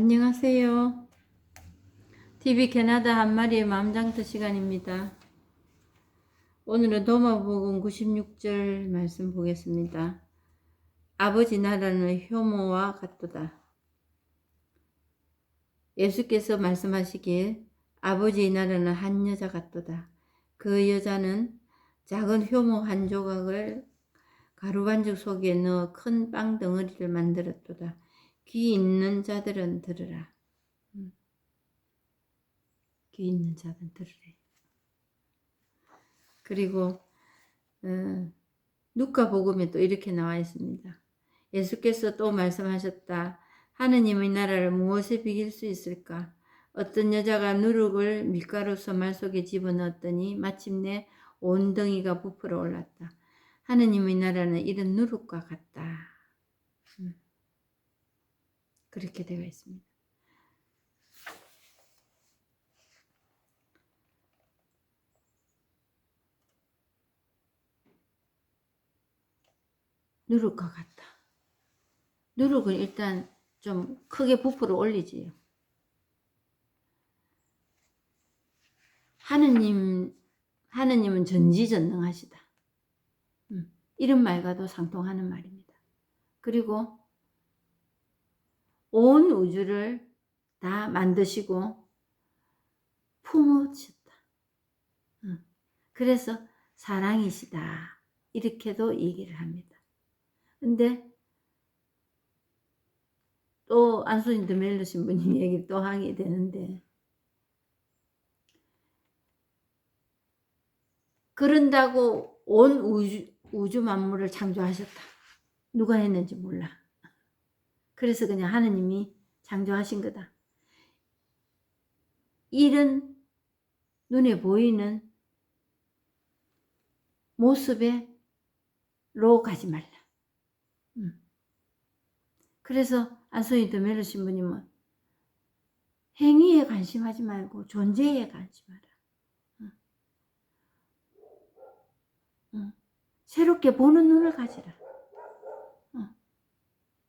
안녕하세요. TV 캐나다 한 마리의 마음장터 시간입니다. 오늘은 도마복음 96절 말씀 보겠습니다. 아버지 나라는 효모와 같도다. 예수께서 말씀하시길 아버지의 나라는 한 여자 같도다. 그 여자는 작은 효모 한 조각을 가루 반죽 속에 넣어 큰 빵 덩어리를 만들었도다. 귀 있는 자들은 들으라. 귀 있는 자들은 들으래. 그리고 누가복음에 또 이렇게 나와 있습니다. 예수께서 또 말씀하셨다. 하느님의 나라를 무엇에 비길 수 있을까? 어떤 여자가 누룩을 밀가루 소말 속에 집어넣었더니 마침내 온 덩이가 부풀어 올랐다. 하느님의 나라는 이런 누룩과 같다. 그렇게 되어 있습니다. 누룩과 같다. 누룩은 일단 좀 크게 부풀어 올리지요. 하느님은 전지전능하시다. 이런 말과도 상통하는 말입니다. 그리고 온 우주를 다 만드시고 품으셨다. 그래서 사랑이시다. 이렇게도 얘기를 합니다. 근데 또 안소니 드멜로 신부님 얘기를 또 하게 되는데, 그런다고 온 우주 만물을 창조하셨다. 누가 했는지 몰라. 그래서 그냥 하느님이 창조하신 거다. 이런 눈에 보이는 모습으로 가지 말라. 그래서 안소니 드멜로 신부님은 행위에 관심하지 말고 존재에 관심하라. 새롭게 보는 눈을 가지라.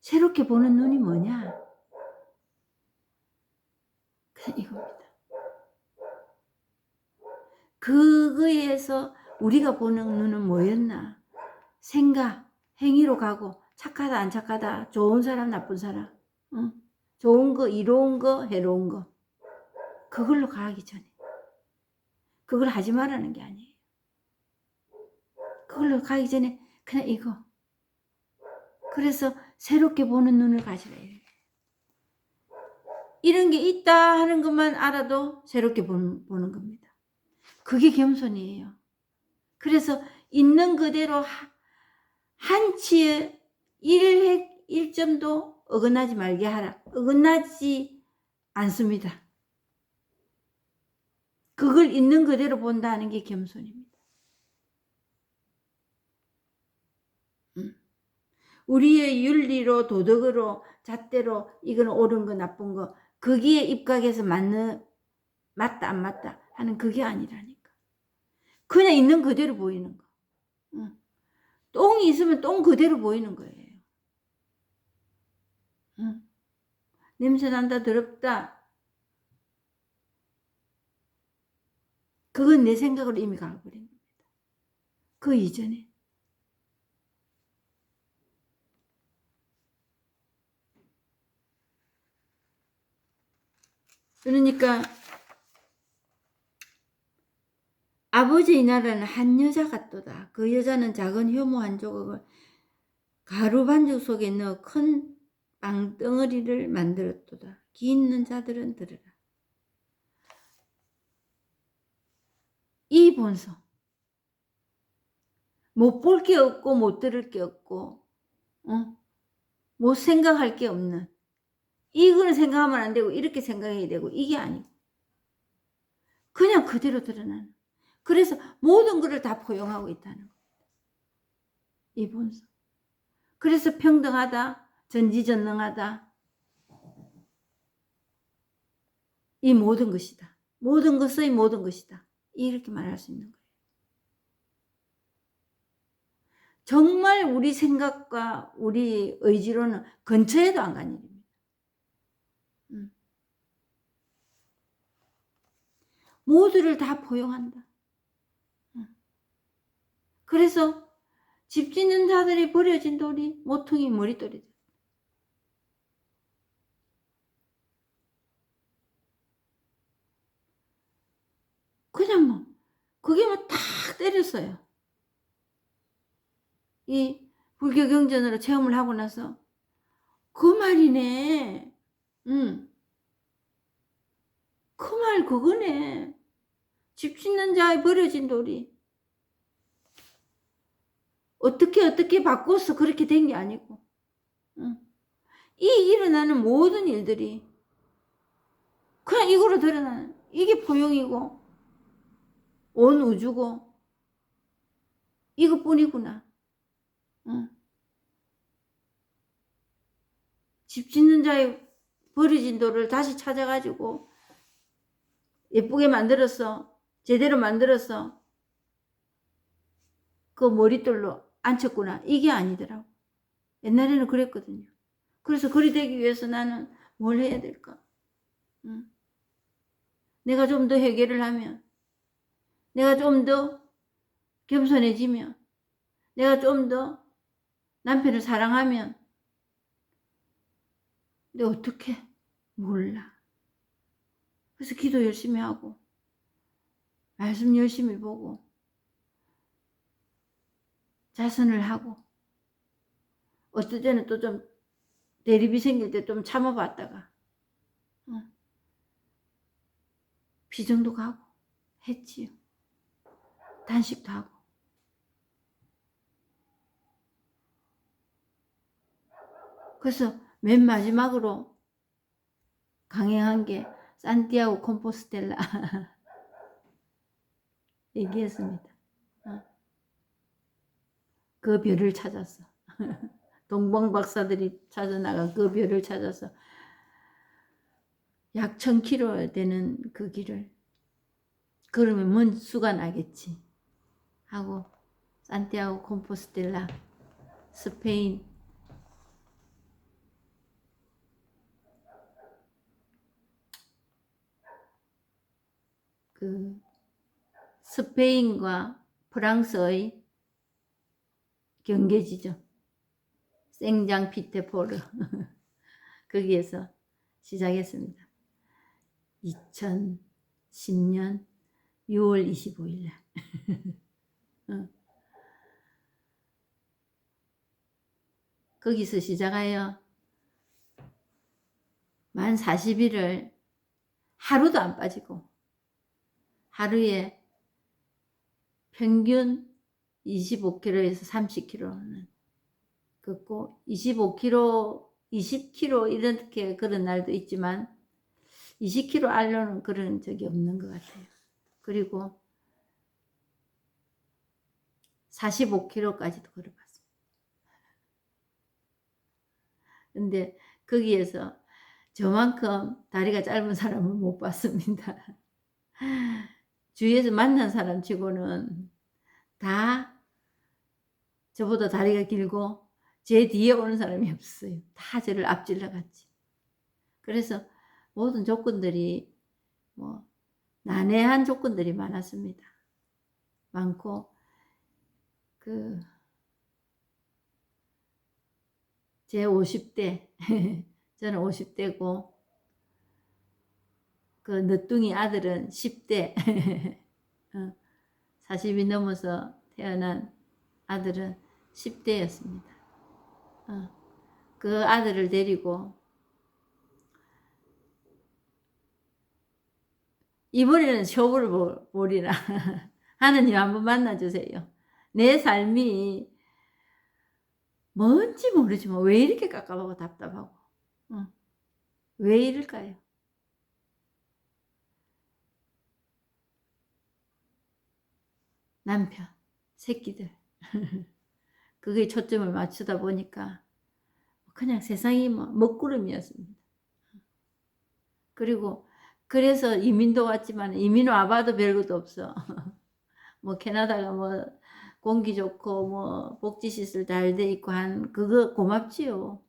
새롭게 보는 눈이 뭐냐? 그냥 이겁니다. 그거에서 우리가 보는 눈은 뭐였나? 생각, 행위로 가고 착하다 안 착하다, 좋은 사람 나쁜 사람, 좋은 거, 이로운 거, 해로운 거, 그걸로 가기 전에 그걸 하지 말라는 게 아니에요. 그걸로 가기 전에 그냥 이거. 그래서 새롭게 보는 눈을 가지라. 이런 게 있다 하는 것만 알아도 새롭게 보는 겁니다. 그게 겸손이에요. 그래서 있는 그대로 한치의 1점도 어긋나지 말게 하라. 어긋나지 않습니다. 그걸 있는 그대로 본다는 게 겸손입니다. 우리의 윤리로, 도덕으로, 잣대로 이건 옳은 거 나쁜 거, 거기에 입각해서 맞다 안 맞다 하는 그게 아니라니까. 그냥 있는 그대로 보이는 거. 똥이 있으면 똥 그대로 보이는 거예요. 냄새 난다, 더럽다. 그건 내 생각으로 이미 가버린 겁니다. 그 이전에. 그러니까 아버지의 나라는 한 여자 같도다. 그 여자는 작은 효모 한 조각을 가루 반죽 속에 넣어 큰 빵덩어리를 만들었도다. 귀 있는 자들은 들으라. 이 본성. 못 볼 게 없고 못 들을 게 없고 못 생각할 게 없는, 이거는 생각하면 안 되고 이렇게 생각해야 되고 이게 아니고 그냥 그대로 드러나는. 그래서 모든 것을 다 포용하고 있다는 겁니다. 이 본성. 그래서 평등하다, 전지전능하다, 이 모든 것이다. 모든 것의 모든 것이다. 이렇게 말할 수 있는 거예요. 정말 우리 생각과 우리 의지로는 근처에도 안 간 일입니다. 모두를 다 포용한다. 그래서 집 짓는 자들이 버려진 돌이 모퉁이 머릿돌이 돼. 그냥 뭐 그게 뭐 탁 때렸어요. 이 불교 경전으로 체험을 하고 나서 그 말이네. 그 말 그거네. 집 짓는 자의 버려진 돌이 어떻게 바꿔서 그렇게 된 게 아니고, 이 일어나는 모든 일들이 그냥 이거로 드러나는, 이게 포용이고 온 우주고 이것뿐이구나. 집 짓는 자의 버려진 돌을 다시 찾아가지고 예쁘게 만들어서 제대로 만들어서 그 머릿돌로 앉혔구나. 이게 아니더라고. 옛날에는 그랬거든요. 그래서 그리 되기 위해서 나는 뭘 해야 될까? 내가 좀 더 회개를 하면, 내가 좀 더 겸손해지면, 내가 좀 더 남편을 사랑하면, 근데 어떻게? 몰라. 그래서 기도 열심히 하고 말씀 열심히 보고 자선을 하고, 어떨 때는 또 좀 대립이 생길 때 좀 참아봤다가 비정도 가고 했지요. 단식도 하고. 그래서 맨 마지막으로 강행한 게 산티아고 콤포스텔라 얘기했습니다. 그 별을 찾았어. 동방 박사들이 찾아나간 그 별을 찾아서 약 1000km 되는 그 길을 걸으면 먼 수가 나겠지 하고 산티아고 콤포스텔라 스페인 그 스페인과 프랑스의 경계지죠. 생장피테포르 거기에서 시작했습니다. 2010년 6월 25일 날 거기서 시작하여 만 40일을 하루도 안 빠지고 하루에 평균 25km에서 30km는 걷고 25km, 20km 이렇게 그런 날도 있지만 20km 알로는 그런 적이 없는 것 같아요. 그리고 45km까지도 걸어봤습니다. 근데 거기에서 저만큼 다리가 짧은 사람을 못 봤습니다. 주위에서 만난 사람 치고는 다 저보다 다리가 길고 제 뒤에 오는 사람이 없어요. 다 저를 앞질러 갔지. 그래서 모든 조건들이 뭐 난해한 조건들이 많았습니다. 많고 제 50대 저는 50대고 그 늦둥이 아들은 10대 40이 넘어서 태어난 아들은 10대였습니다. 그 아들을 데리고 이번에는 쇼부를 보리라. 하느님 한번 만나주세요. 내 삶이 뭔지 모르지만 왜 이렇게 깝깝하고 답답하고 왜 이럴까요? 남편, 새끼들 그게 초점을 맞추다 보니까 그냥 세상이 뭐 먹구름이었습니다. 그리고 그래서 이민도 왔지만 이민 와봐도 별것도 없어. 뭐 캐나다가 뭐 공기 좋고 뭐 복지시설 잘 돼 있고 한 그거 고맙지요.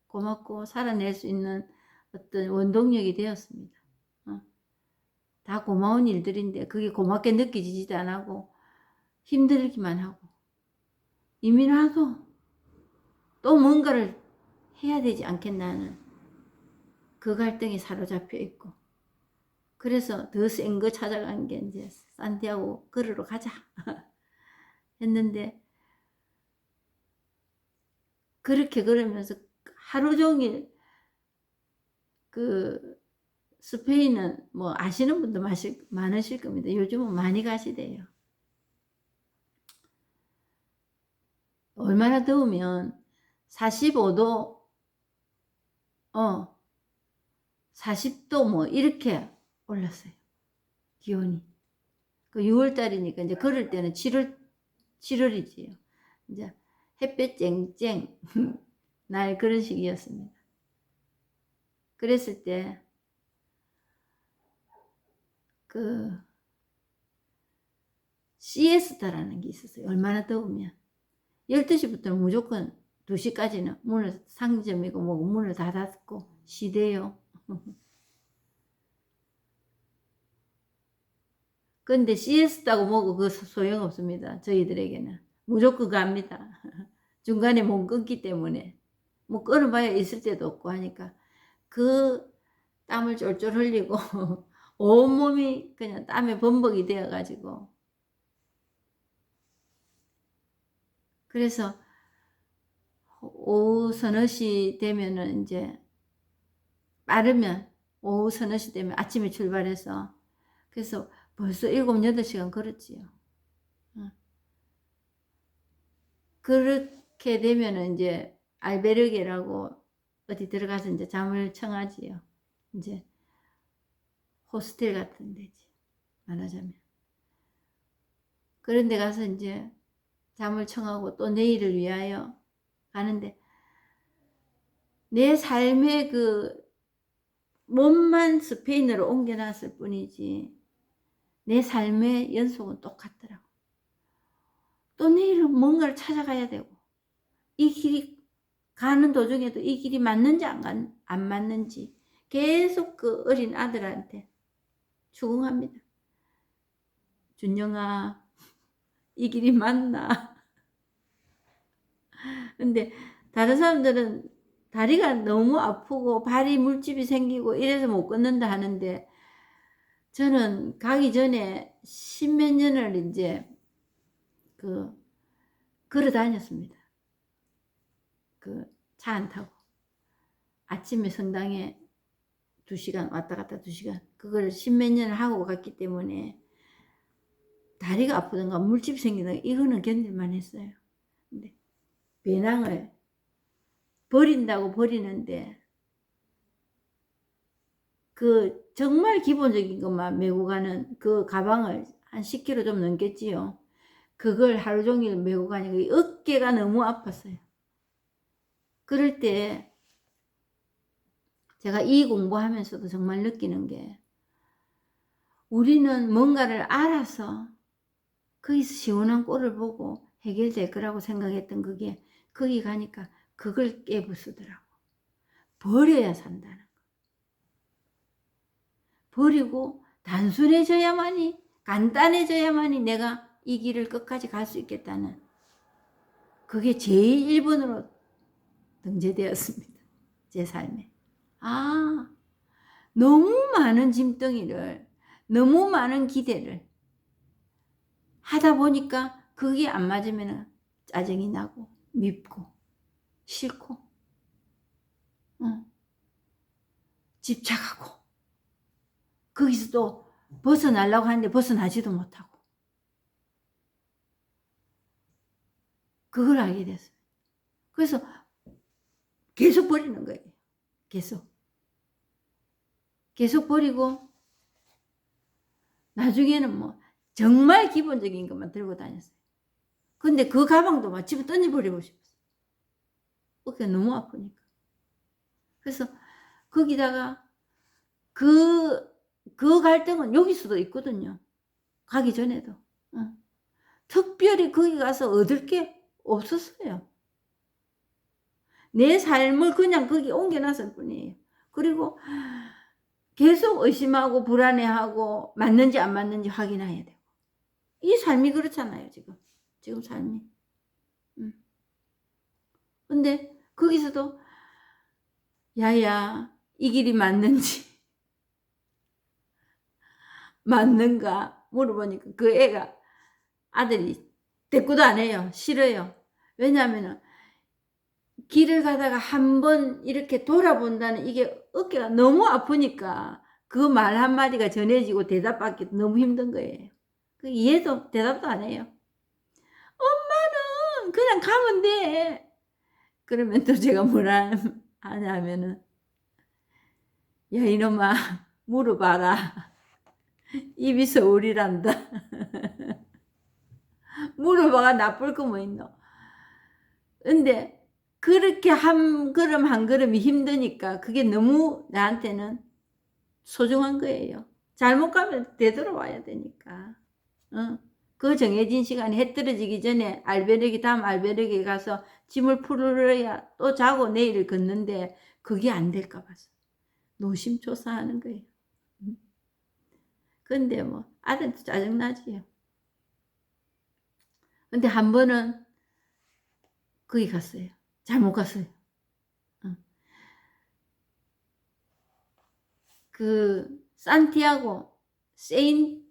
고맙고 살아낼 수 있는 어떤 원동력이 되었습니다. 다 고마운 일들인데 그게 고맙게 느껴지지도 안 하고 힘들기만 하고 이민아도 또 뭔가를 해야 되지 않겠나 하는 그 갈등에 사로잡혀 있고 그래서 더 센 거 찾아간 게 이제 산티아고 걸으러 가자 했는데 그렇게 걸으면서 하루 종일 그 스페인은 뭐 아시는 분도 많으실 겁니다. 요즘은 많이 가시대요. 얼마나 더우면 45도 40도 뭐 이렇게 올랐어요. 기온이. 그 6월 달이니까 이제 걸을 때는 7월이지요. 이제 햇볕 쨍쨍 날 그런 시기였습니다. 그랬을 때 그 시에스타라는 게 있었어요. 얼마나 더우면 12시부터는 무조건 2시까지는 문을 상점이고 뭐 문을 다 닫고 쉬대요. 근데 시에스타고 뭐고 그 소용없습니다. 저희들에게는 무조건 갑니다. 중간에 못 끊기 때문에 뭐 끊어봐야 있을 때도 없고 하니까 그 땀을 쫄쫄 흘리고 온몸이 그냥 땀에 범벅이 되어 가지고 그래서 오후 서너 시 되면은 이제 빠르면 오후 서너 시 되면 아침에 출발해서 그래서 벌써 7, 8시간 걸었지요. 그렇게 되면은 이제 알베르게라고 어디 들어가서 이제 잠을 청하지요. 이제 호스텔 같은 데지 말하자면. 그런 데 가서 이제 잠을 청하고 또 내일을 위하여 가는데 내 삶의 그 몸만 스페인으로 옮겨놨을 뿐이지 내 삶의 연속은 똑같더라고. 또 내일은 뭔가를 찾아가야 되고 이 길이 가는 도중에도 이 길이 맞는지 안 맞는지 계속 그 어린 아들한테 추궁합니다. 준영아 이 길이 맞나? 근데 다른 사람들은 다리가 너무 아프고 발이 물집이 생기고 이래서 못 걷는다 하는데 저는 가기 전에 10몇 년을 이제 걸어 다녔습니다. 차 안 타고 아침에 성당에 2시간 왔다 갔다 2시간 그걸 10몇 년을 하고 갔기 때문에 다리가 아프던가 물집이 생기던가 이거는 견딜만 했어요. 근데 배낭을 버린다고 버리는데 그 정말 기본적인 것만 메고 가는 그 가방을 한 10kg 좀 넘겠지요. 그걸 하루 종일 메고 가니까 어깨가 너무 아팠어요. 그럴 때 제가 이 공부하면서도 정말 느끼는 게 우리는 뭔가를 알아서 거기서 시원한 꼴을 보고 해결될 거라고 생각했던 그게 거기 가니까 그걸 깨부수더라고. 버려야 산다는 거. 버리고 단순해져야만이 간단해져야만이 내가 이 길을 끝까지 갈 수 있겠다는 그게 제일 1번으로 등재되었습니다. 제 삶에. 너무 많은 짐덩이를 너무 많은 기대를 하다 보니까 그게 안 맞으면 짜증이 나고 밉고 싫고 집착하고 거기서 또 벗어나려고 하는데 벗어나지도 못하고 그걸 알게 됐어요. 그래서 계속 버리는 거예요. 계속 버리고 나중에는 뭐 정말 기본적인 것만 들고 다녔어요. 근데 그 가방도 막 집에 던져버리고 싶었어요. 어깨가 너무 아프니까. 그래서 거기다가 그 갈등은 여기서도 있거든요. 가기 전에도. 특별히 거기 가서 얻을 게 없었어요. 내 삶을 그냥 거기 옮겨놨을 뿐이에요. 그리고 계속 의심하고 불안해하고 맞는지 안 맞는지 확인해야 되고. 이 삶이 그렇잖아요, 지금. 지금 삶이. 근데 거기서도 야야 이 길이 맞는지 맞는가 물어보니까 그 애가 아들이 대꾸도 안 해요. 싫어요. 왜냐하면은 길을 가다가 한 번 이렇게 돌아본다는 이게 어깨가 너무 아프니까 그 말 한마디가 전해지고 대답받기 너무 힘든 거예요. 그 얘도 대답도 안 해요. "엄마는 그냥 가면 돼." 그러면 또 제가 뭐라 하냐면은 "야 이놈아 물어봐라. 입이 서울이란다. 물어봐가 나쁠 거 뭐 있노." 근데 그렇게 한 걸음 한 걸음이 힘드니까 그게 너무 나한테는 소중한 거예요. 잘못 가면 되돌아와야 되니까. 어. 그 정해진 시간에 해 떨어지기 전에 알배르기 다음 알배르기에 가서 짐을 풀어야 또 자고 내일을 걷는데 그게 안 될까 봐서 노심초사하는 거예요. 근데 뭐 아들도 짜증나지요. 근데 한 번은 거기 갔어요. 잘못 갔어요. 어. 그 산티아고 세인트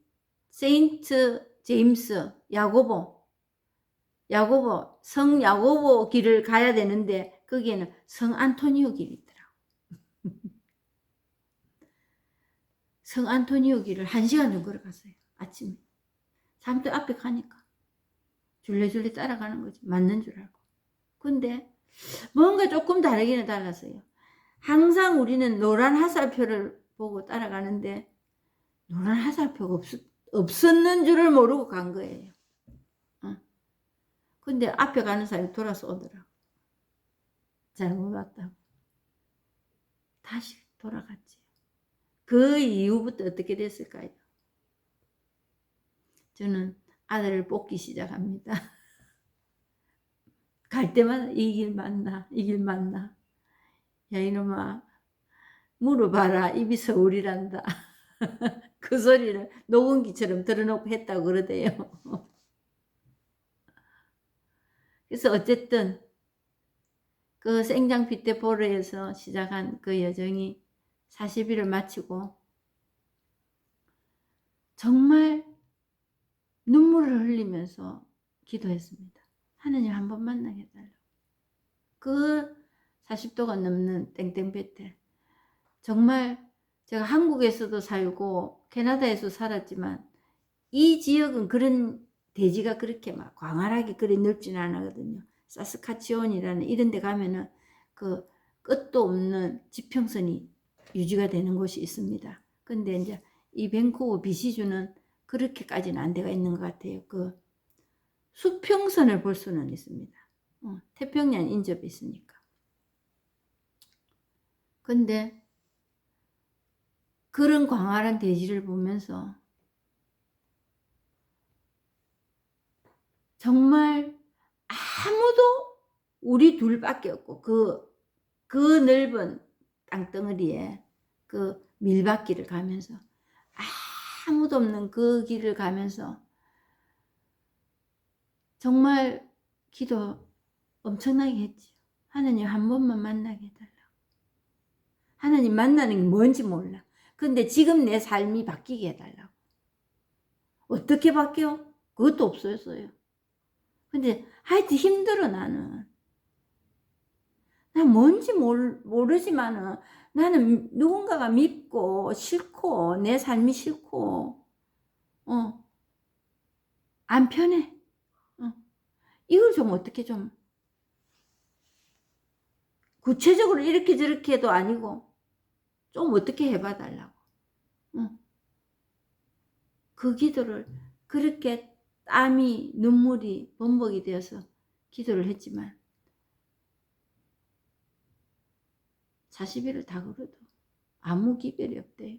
제임스 야고보 성 야고보 길을 가야 되는데 거기에는 성 안토니오 길이 있더라고. 성 안토니오 길을 1시간 정도 걸어갔어요. 아침에. 사람들 앞에 가니까 줄레줄레 따라가는 거지. 맞는 줄 알고. 근데 뭔가 조금 다르기는 달랐어요. 항상 우리는 노란 화살표를 보고 따라가는데 노란 화살표가 없었는 줄을 모르고 간 거예요. 근데 앞에 가는 사람이 돌아서 오더라고. 잘못 왔다고. 다시 돌아갔지. 그 이후부터 어떻게 됐을까요? 저는 아들을 뽑기 시작합니다. 갈 때마다 이 길 맞나? 이 길 맞나? 야 이놈아 물어봐라. 입이 서울이란다. 그 소리를 녹음기처럼 들어놓고 했다고 그러대요. 그래서 어쨌든 그 생장피테포르에서 시작한 그 여정이 40일을 마치고 정말 눈물을 흘리면서 기도했습니다. 하느님 한 번 만나게 해달라고. 그 40도가 넘는 땡땡볕에 정말 제가 한국에서도 살고 캐나다에서 살았지만 이 지역은 그런 대지가 그렇게 막 광활하게 그리 넓지는 않거든요. 사스카치온이라는 이런 데 가면은 그 끝도 없는 지평선이 유지가 되는 곳이 있습니다. 근데 이제 이 밴쿠버 BC주는 그렇게까지는 안 돼가 있는 것 같아요. 그 수평선을 볼 수는 있습니다. 태평양 인접이 있으니까. 근데 그런 광활한 대지를 보면서 정말 아무도 우리 둘밖에 없고 그 넓은 땅덩어리에 그 밀밭길을 가면서 아무도 없는 그 길을 가면서 정말 기도 엄청나게 했지요. 하나님 한 번만 만나게 해달라고. 하나님 만나는 게 뭔지 몰라. 근데 지금 내 삶이 바뀌게 해달라고. 어떻게 바뀌어? 그것도 없었어요. 근데 하여튼 힘들어 나는. 난 뭔지 모르지만은 나는 누군가가 믿고 싫고 내 삶이 싫고 안 편해. 이걸 좀 어떻게 좀 구체적으로 이렇게 저렇게도 아니고 좀 어떻게 해봐 달라고. 그 기도를 그렇게 땀이 눈물이 범벅이 되어서 기도를 했지만 40일을 다 걸어도 아무 기별이 없대요.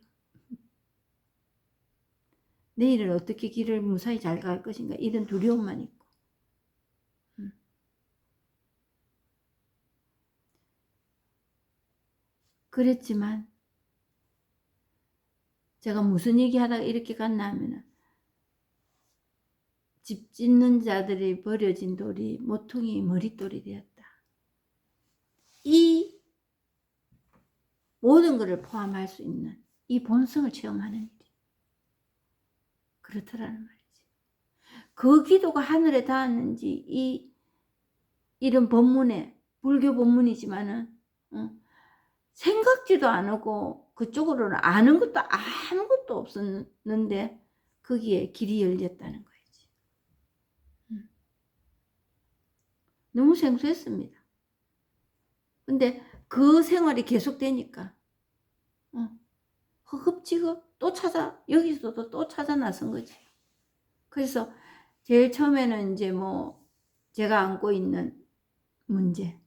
내일은 어떻게 길을 무사히 잘 갈 것인가 이런 두려움만 있고. 그랬지만 제가 무슨 얘기하다가 이렇게 갔나 하면은 집 짓는 자들이 버려진 돌이 모퉁이 머릿돌이 되었다. 이 모든 것을 포함할 수 있는 이 본성을 체험하는 일이 그렇더라는 말이지. 그 기도가 하늘에 닿았는지 이런 법문에 불교 법문이지만은 생각지도 안 하고 그쪽으로는 아는 것도 아무것도 없었는데 거기에 길이 열렸다는 거지. 너무 생소했습니다. 근데 그 생활이 계속되니까 허겁지겁 또 여기서도 또 찾아 나선 거지. 그래서 제일 처음에는 이제 뭐 제가 안고 있는 문제,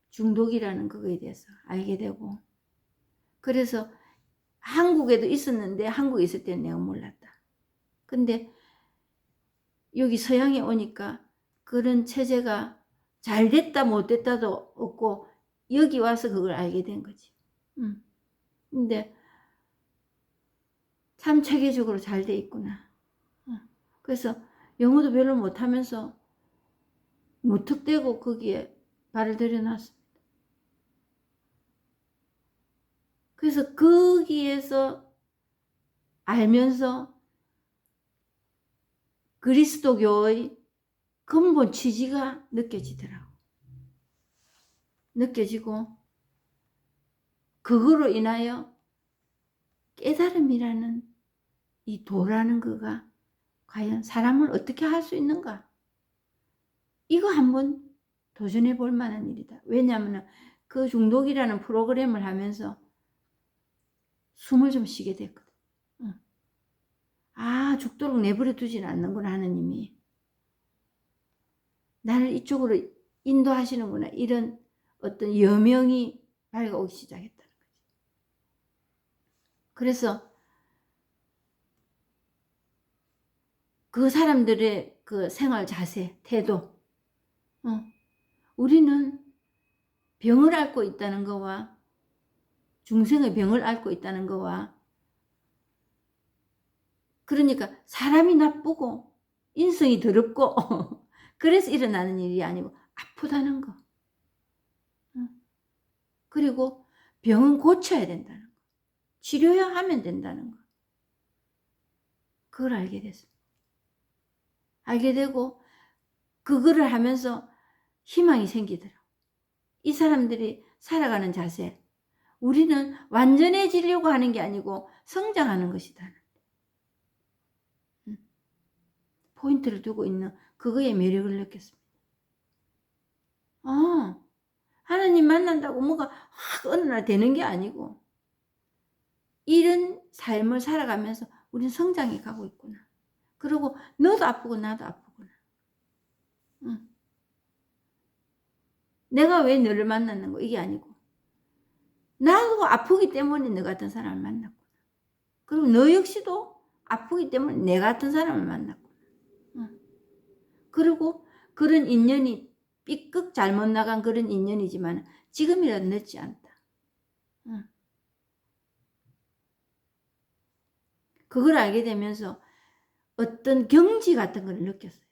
중독이라는 그거에 대해서 알게 되고, 그래서 한국에도 있었는데 한국에 있을 때는 내가 몰랐다. 근데 여기 서양에 오니까 그런 체제가 잘 됐다 못 됐다도 없고 여기 와서 그걸 알게 된 거지. 근데 참 체계적으로 잘 돼 있구나. 그래서 영어도 별로 못하면서 무턱대고 거기에 발을 들여놨습니다. 그래서 거기에서 알면서 그리스도교의 근본 취지가 느껴지더라고. 느껴지고 그거로 인하여 깨달음이라는 이 도라는 거가 과연 사람을 어떻게 할 수 있는가? 이거 한번 도전해 볼 만한 일이다. 왜냐하면 그 중독이라는 프로그램을 하면서 숨을 좀 쉬게 됐거든. 아, 죽도록 내버려 두지는 않는구나, 하느님이. 나를 이쪽으로 인도하시는구나. 이런 어떤 여명이 밝아오기 시작했다는 거지. 그래서 그 사람들의 그 생활 자세, 태도, 우리는 병을 앓고 있다는 거와 중생의 병을 앓고 있다는 거와, 그러니까 사람이 나쁘고 인성이 더럽고 그래서 일어나는 일이 아니고 아프다는 거. 그리고 병은 고쳐야 된다는 거. 치료해야 하면 된다는 거. 그걸 알게 됐습니다. 알게 되고 그거를 하면서 희망이 생기더라고. 이 사람들이 살아가는 자세, 우리는 완전해지려고 하는 게 아니고 성장하는 것이다. 포인트를 두고 있는 그거에 매력을 느꼈습니다. 하나님 만난다고 뭐가 확 어느 날 되는 게 아니고 이런 삶을 살아가면서 우리는 성장해 가고 있구나. 그리고 너도 아프고 나도 아프구나. 내가 왜 너를 만났는 거 이게 아니고 나도 아프기 때문에 너 같은 사람을 만났구나. 그리고 너 역시도 아프기 때문에 내 같은 사람을 만났구나. 그리고 그런 인연이 삐끗 잘못 나간 그런 인연이지만 지금이라도 늦지 않다. 그걸 알게 되면서 어떤 경지 같은 걸 느꼈어요.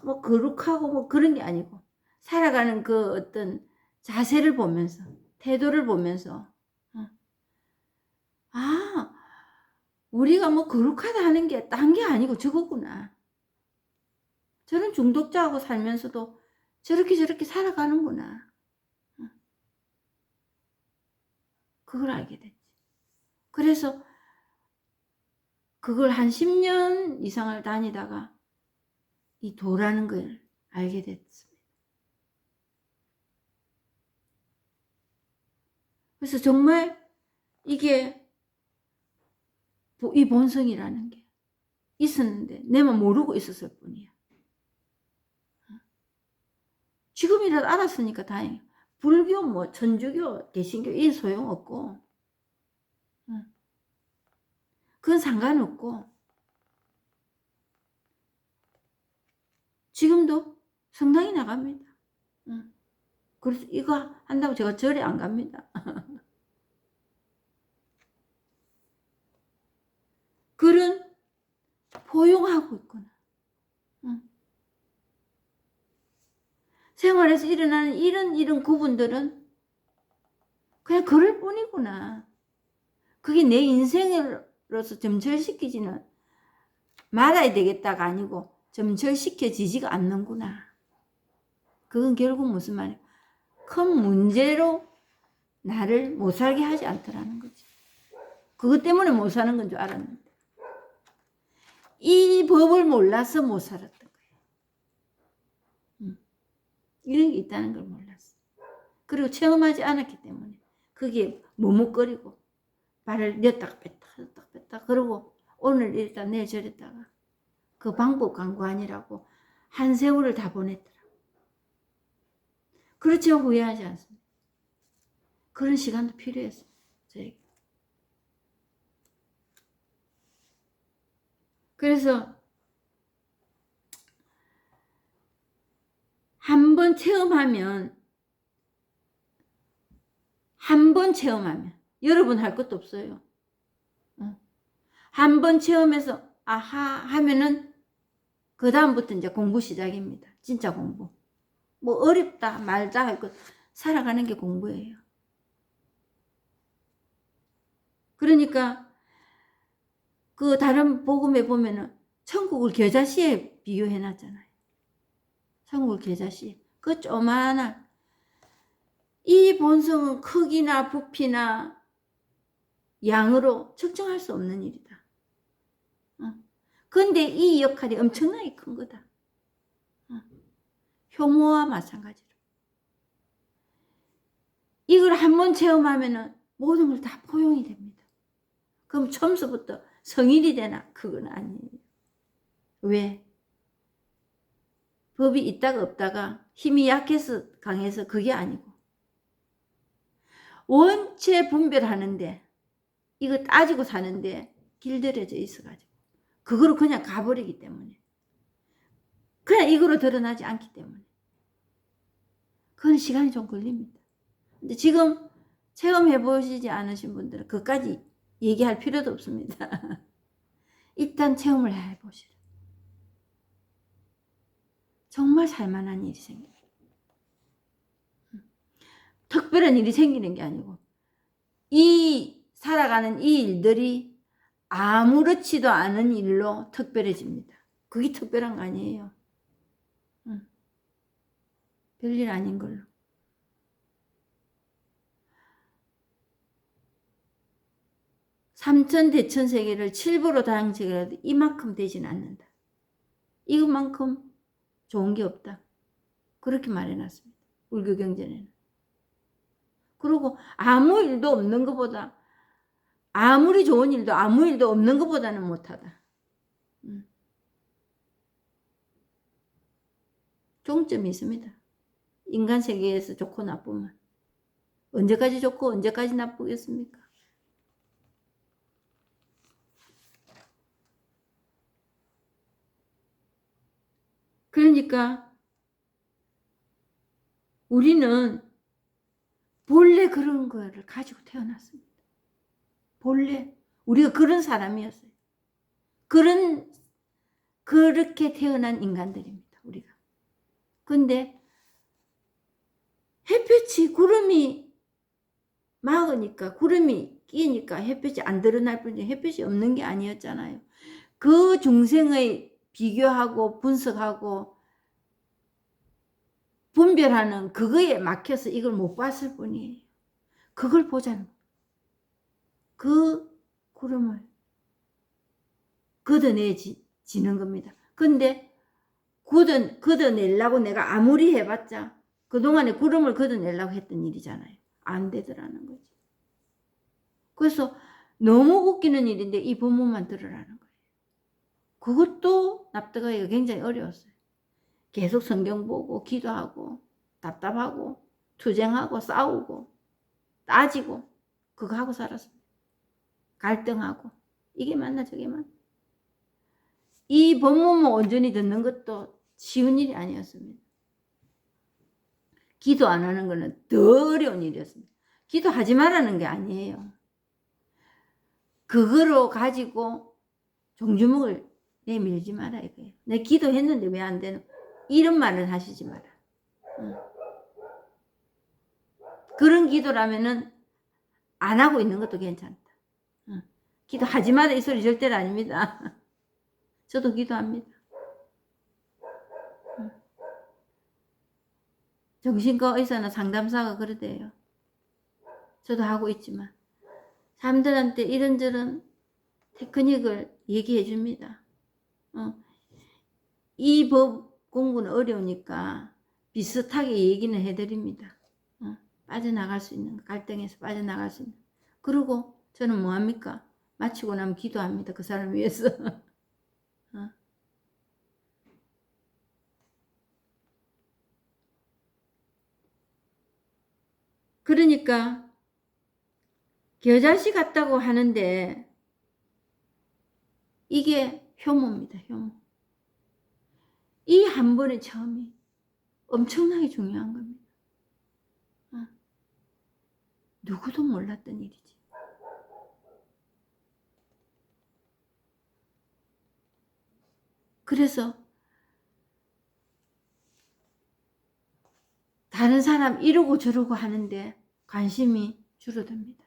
뭐 거룩하고 뭐 그런 게 아니고 살아가는 그 어떤 자세를 보면서 태도를 보면서 우리가 뭐 거룩하다 하는 게 딴 게 아니고 저거구나. 저런 중독자하고 살면서도 저렇게 살아가는구나. 그걸 알게 됐지. 그래서 그걸 한 10년 이상을 다니다가 이 도라는 걸 알게 됐습니다. 그래서 정말 이게 이 본성이라는 게 있었는데 내만 모르고 있었을 뿐이야. 지금이라도 알았으니까 다행이야. 불교, 뭐 천주교, 개신교 이 소용없고 그건 상관없고 지금도 성당에 나갑니다. 그래서 이거 한다고 제가 절에 안 갑니다. 그런 포용하고 있구나. 응. 생활에서 일어나는 이런 구분들은 그냥 그럴 뿐이구나. 그게 내 인생으로서 점철시키지는 말아야 되겠다가 아니고 점철시켜지지가 않는구나. 그건 결국 무슨 말이야? 큰 문제로 나를 못 살게 하지 않더라는 거지. 그것 때문에 못 사는 건 줄 알았는데 이 법을 몰라서 못 살았던 거예요. 이런 게 있다는 걸 몰랐어. 그리고 체험하지 않았기 때문에 그게 머뭇거리고 발을 냈다가 뺐다 그러고 오늘 이랬다 내일 저랬다가 그 방법 강구하니라고 한 세월을 다 보냈더라. 그렇지만 후회하지 않습니다. 그런 시간도 필요했습니다. 저에게. 그래서 한 번 체험하면 여러분 할 것도 없어요. 한 번 체험해서 아하 하면은 그 다음부터 이제 공부 시작입니다. 진짜 공부. 뭐 어렵다 말다 할 것 살아가는 게 공부예요. 그러니까 그 다른 복음에 보면은 천국을 겨자씨에 비유해 놨잖아요. 천국을 겨자씨. 그 조만한 이 본성은 크기나 부피나 양으로 측정할 수 없는 일이다. 근데 이 역할이 엄청나게 큰 거다. 효모와 마찬가지로. 이걸 한번 체험하면은 모든 걸 다 포용이 됩니다. 그럼 처음부터 성인이 되나? 그건 아니에요. 왜? 법이 있다가 없다가 힘이 약해서 강해서 그게 아니고 원체 분별하는데 이거 따지고 사는데 길들여져 있어가지고 그거로 그냥 가버리기 때문에 그냥 이거로 드러나지 않기 때문에 그건 시간이 좀 걸립니다. 근데 지금 체험해보시지 않으신 분들은 그까지 얘기할 필요도 없습니다. 일단 체험을 해보시라. 정말 살만한 일이 생겨요. 특별한 일이 생기는 게 아니고 이 살아가는 이 일들이 아무렇지도 않은 일로 특별해집니다. 그게 특별한 거 아니에요. 별일 아닌 걸로. 삼천대천세계를 칠보로 다양체계라도 이만큼 되진 않는다. 이것만큼 좋은 게 없다. 그렇게 말해놨습니다. 불교 경전에는. 그리고 아무 일도 없는 것보다 아무리 좋은 일도 아무 일도 없는 것보다는 못하다. 종점이 있습니다. 인간 세계에서 좋고 나쁘면 언제까지 좋고 언제까지 나쁘겠습니까? 그러니까 우리는 본래 그런 거를 가지고 태어났습니다. 본래 우리가 그런 사람이었어요. 그렇게 태어난 인간들입니다. 우리가. 근데 햇볕이 구름이 막으니까 구름이 끼니까 햇볕이 안 드러날 뿐이지 햇볕이 없는 게 아니었잖아요. 그 중생의 비교하고 분석하고 분별하는 그거에 막혀서 이걸 못 봤을 뿐이에요. 그걸 보자는 그 구름을 걷어내지는 겁니다. 근데 걷어내려고 내가 아무리 해봤자 그동안에 구름을 걷어내려고 했던 일이잖아요. 안 되더라는 거지. 그래서 너무 웃기는 일인데 이 본문만 들으라는 거예요. 그것도 납득하기가 굉장히 어려웠어요. 계속 성경 보고 기도하고 답답하고 투쟁하고 싸우고 따지고 그거 하고 살았습니다. 갈등하고 이게 맞나 저게 맞나. 이 본문만 온전히 듣는 것도 쉬운 일이 아니었습니다. 기도 안 하는 거는 더 어려운 일이었습니다. 기도하지 말라는 게 아니에요. 그거로 가지고 종주먹을 내밀지 마라 이거예요. 내 기도했는데 왜 안 되노? 이런 말을 하시지 마라. 그런 기도라면은 안 하고 있는 것도 괜찮다. 기도하지 마라 이 소리 절대로 아닙니다. 저도 기도합니다. 정신과 의사나 상담사가 그러대요. 저도 하고 있지만 사람들한테 이런저런 테크닉을 얘기해 줍니다. 이 법 공부는 어려우니까 비슷하게 얘기는 해드립니다. 빠져나갈 수 있는, 갈등에서 빠져나갈 수 있는. 그리고 저는 뭐합니까? 마치고 나면 기도합니다. 그 사람 위해서. 그러니까 겨자씨 같다고 하는데 이게 효모입니다. 효모. 이 한 번의 처음이 엄청나게 중요한 겁니다. 누구도 몰랐던 일이지. 그래서 다른 사람 이러고 저러고 하는데 관심이 줄어듭니다.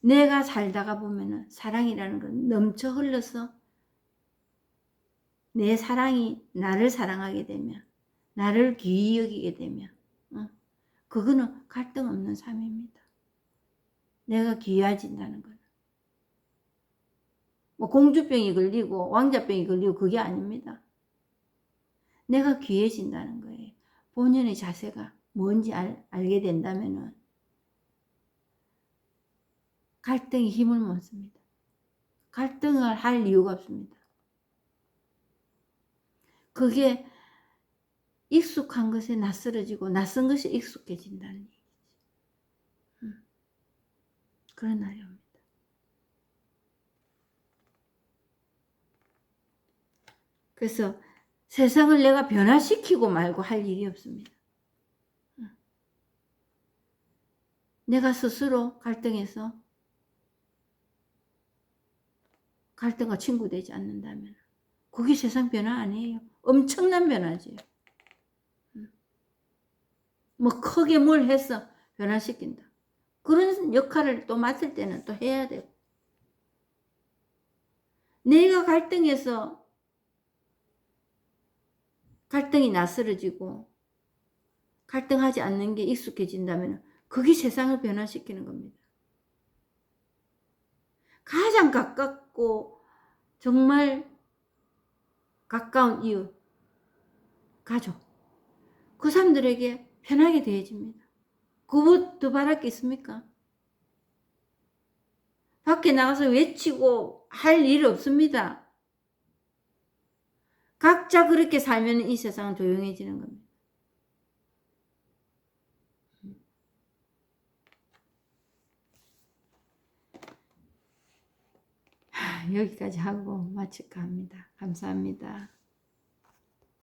내가 살다가 보면은 사랑이라는 건 넘쳐 흘러서 내 사랑이 나를 사랑하게 되면, 나를 귀히 여기게 되면, 그거는 갈등 없는 삶입니다. 내가 귀해진다는 거는. 뭐 공주병이 걸리고 왕자병이 걸리고 그게 아닙니다. 내가 귀해진다는 거예요. 본연의 자세가 뭔지 알게 된다면은 갈등이 힘을 못 씁니다. 갈등을 할 이유가 없습니다. 그게 익숙한 것에 낯설어지고 낯선 것이 익숙해진다는 얘기지. 그런 날이 옵니다. 그래서 세상을 내가 변화시키고 말고 할 일이 없습니다. 내가 스스로 갈등해서 갈등과 친구 되지 않는다면 그게 세상 변화 아니에요. 엄청난 변화지요. 뭐 크게 뭘 해서 변화시킨다. 그런 역할을 또 맡을 때는 또 해야 되고. 내가 갈등해서 갈등이 낯설어지고 갈등하지 않는 게 익숙해진다면 그게 세상을 변화시키는 겁니다. 가장 가깝고 정말 가까운 이웃, 가족, 그 사람들에게 편하게 대해집니다. 그보다 더 바랄 게 있습니까? 밖에 나가서 외치고 할 일 없습니다. 각자 그렇게 살면 이 세상은 조용해지는 겁니다. 여기까지 하고 마칠까 합니다. 감사합니다.